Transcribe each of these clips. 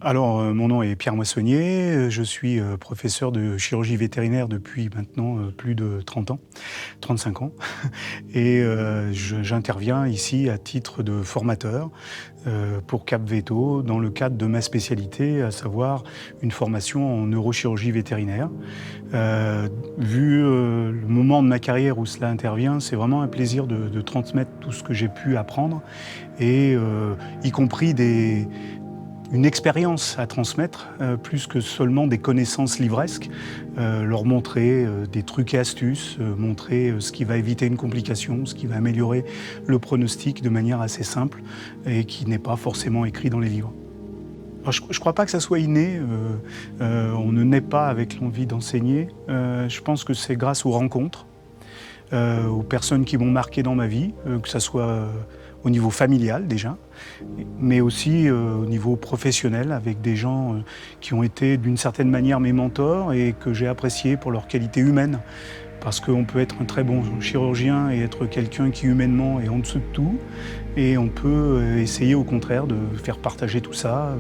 Alors, mon nom est Pierre Moissonnier, je suis, professeur de chirurgie vétérinaire depuis maintenant, plus de 30 ans, 35 ans et j'interviens ici à titre de formateur, pour Capveto dans le cadre de ma spécialité, à savoir une formation en neurochirurgie vétérinaire. Vu, le moment de ma carrière où cela intervient, c'est vraiment un plaisir de transmettre tout ce que j'ai pu apprendre et y compris une expérience à transmettre, plus que seulement des connaissances livresques, leur montrer des trucs et astuces, montrer ce qui va éviter une complication, ce qui va améliorer le pronostic de manière assez simple et qui n'est pas forcément écrit dans les livres. Alors, je ne crois pas que ça soit inné, on ne naît pas avec l'envie d'enseigner. Je pense que c'est grâce aux rencontres, aux personnes qui m'ont marqué dans ma vie, que ça soit au niveau familial déjà, mais aussi au niveau professionnel avec des gens qui ont été d'une certaine manière mes mentors et que j'ai appréciés pour leur qualité humaine. Parce qu'on peut être un très bon chirurgien et être quelqu'un qui humainement est en dessous de tout. Et on peut essayer au contraire de faire partager tout ça.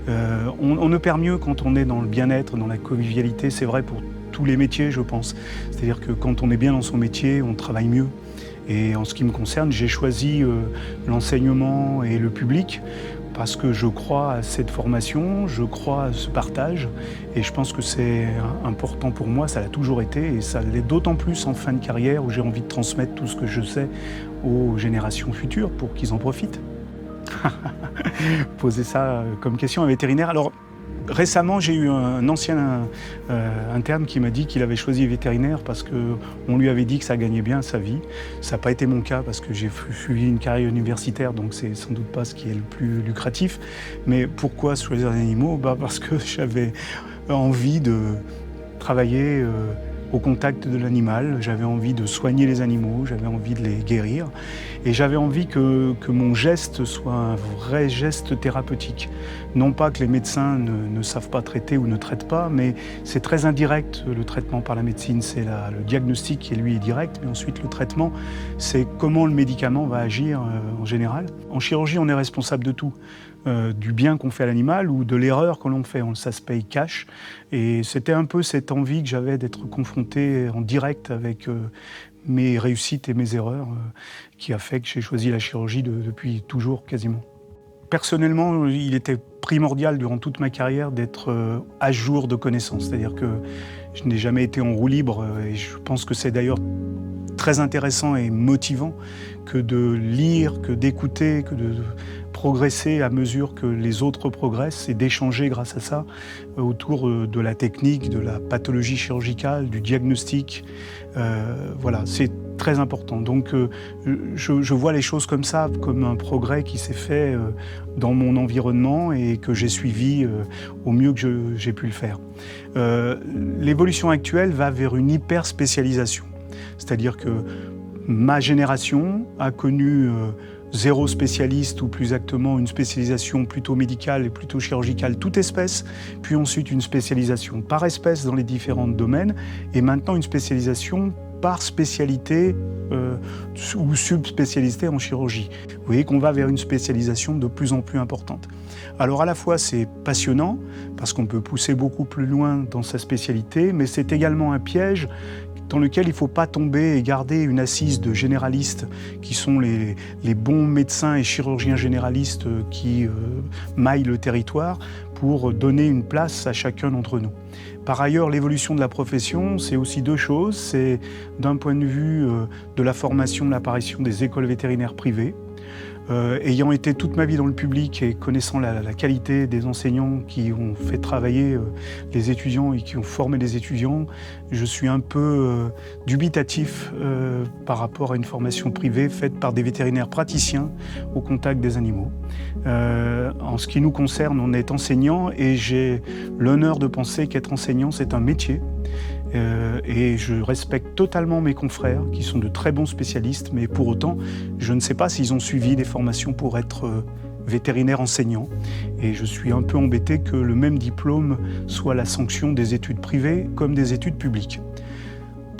On ne perd mieux quand on est dans le bien-être, dans la convivialité. C'est vrai pour tous les métiers, je pense. C'est-à-dire que quand on est bien dans son métier, on travaille mieux. Et en ce qui me concerne, j'ai choisi l'enseignement et le public parce que je crois à cette formation, je crois à ce partage et je pense que c'est important pour moi, ça l'a toujours été et ça l'est d'autant plus en fin de carrière où j'ai envie de transmettre tout ce que je sais aux générations futures pour qu'ils en profitent. Poser ça comme question à un vétérinaire. Alors, récemment, j'ai eu un ancien interne qui m'a dit qu'il avait choisi vétérinaire parce qu'on lui avait dit que ça gagnait bien sa vie. Ça n'a pas été mon cas parce que j'ai suivi une carrière universitaire, donc c'est sans doute pas ce qui est le plus lucratif. Mais pourquoi choisir les animaux? Parce que j'avais envie de travailler au contact de l'animal, j'avais envie de soigner les animaux, j'avais envie de les guérir et j'avais envie que mon geste soit un vrai geste thérapeutique. Non pas que les médecins ne savent pas traiter ou ne traitent pas, mais c'est très indirect le traitement par la médecine. C'est le diagnostic qui lui est direct, mais ensuite le traitement, c'est comment le médicament va agir en général. En chirurgie, on est responsable de tout. Du bien qu'on fait à l'animal ou de l'erreur que l'on fait. Ça se paye cash. Et c'était un peu cette envie que j'avais d'être confronté en direct avec mes réussites et mes erreurs qui a fait que j'ai choisi la chirurgie depuis toujours quasiment. Personnellement, il était primordial durant toute ma carrière d'être à jour de connaissances. C'est-à-dire que je n'ai jamais été en roue libre et je pense que c'est d'ailleurs très intéressant et motivant que de lire, que d'écouter, que de progresser à mesure que les autres progressent et d'échanger grâce à ça autour de la technique, de la pathologie chirurgicale, du diagnostic. Voilà, c'est très important. Donc je vois les choses comme ça, comme un progrès qui s'est fait dans mon environnement et que j'ai suivi au mieux que j'ai pu le faire. L'évolution actuelle va vers une hyper spécialisation. C'est-à-dire que ma génération a connu zéro spécialiste ou plus exactement une spécialisation plutôt médicale et plutôt chirurgicale, toute espèce, puis ensuite une spécialisation par espèce dans les différents domaines et maintenant une spécialisation par spécialité ou subspécialité en chirurgie. Vous voyez qu'on va vers une spécialisation de plus en plus importante. Alors à la fois c'est passionnant parce qu'on peut pousser beaucoup plus loin dans sa spécialité, mais c'est également un piège dans lequel il ne faut pas tomber et garder une assise de généralistes qui sont les bons médecins et chirurgiens généralistes qui maillent le territoire pour donner une place à chacun d'entre nous. Par ailleurs, l'évolution de la profession, c'est aussi deux choses. C'est d'un point de vue de la formation, de l'apparition des écoles vétérinaires privées. Ayant été toute ma vie dans le public et connaissant la qualité des enseignants qui ont fait travailler les étudiants et qui ont formé les étudiants, je suis un peu dubitatif par rapport à une formation privée faite par des vétérinaires praticiens au contact des animaux. En ce qui nous concerne, on est enseignant et j'ai l'honneur de penser qu'être enseignant, c'est un métier. Et je respecte totalement mes confrères qui sont de très bons spécialistes, mais pour autant, je ne sais pas s'ils ont suivi des formations pour être vétérinaire enseignant. Et je suis un peu embêté que le même diplôme soit la sanction des études privées comme des études publiques.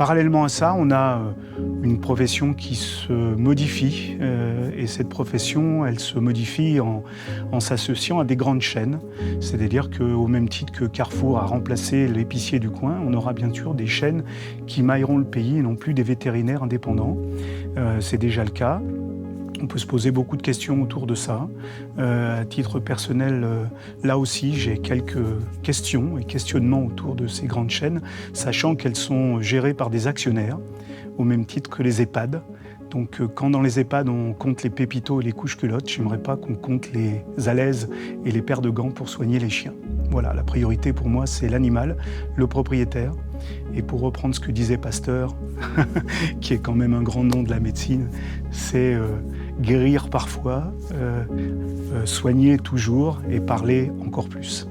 Parallèlement à ça, on a une profession qui se modifie et cette profession, elle se modifie en s'associant à des grandes chaînes. C'est-à-dire qu'au même titre que Carrefour a remplacé l'épicier du coin, on aura bien sûr des chaînes qui mailleront le pays et non plus des vétérinaires indépendants. C'est déjà le cas. On peut se poser beaucoup de questions autour de ça. À titre personnel, là aussi, j'ai quelques questions et questionnements autour de ces grandes chaînes, sachant qu'elles sont gérées par des actionnaires, au même titre que les EHPAD. Donc quand dans les EHPAD on compte les pépitos et les couches culottes, j'aimerais pas qu'on compte les alaises et les paires de gants pour soigner les chiens. Voilà, la priorité pour moi, c'est l'animal, le propriétaire. Et pour reprendre ce que disait Pasteur, qui est quand même un grand nom de la médecine, c'est guérir parfois, soigner toujours et parler encore plus.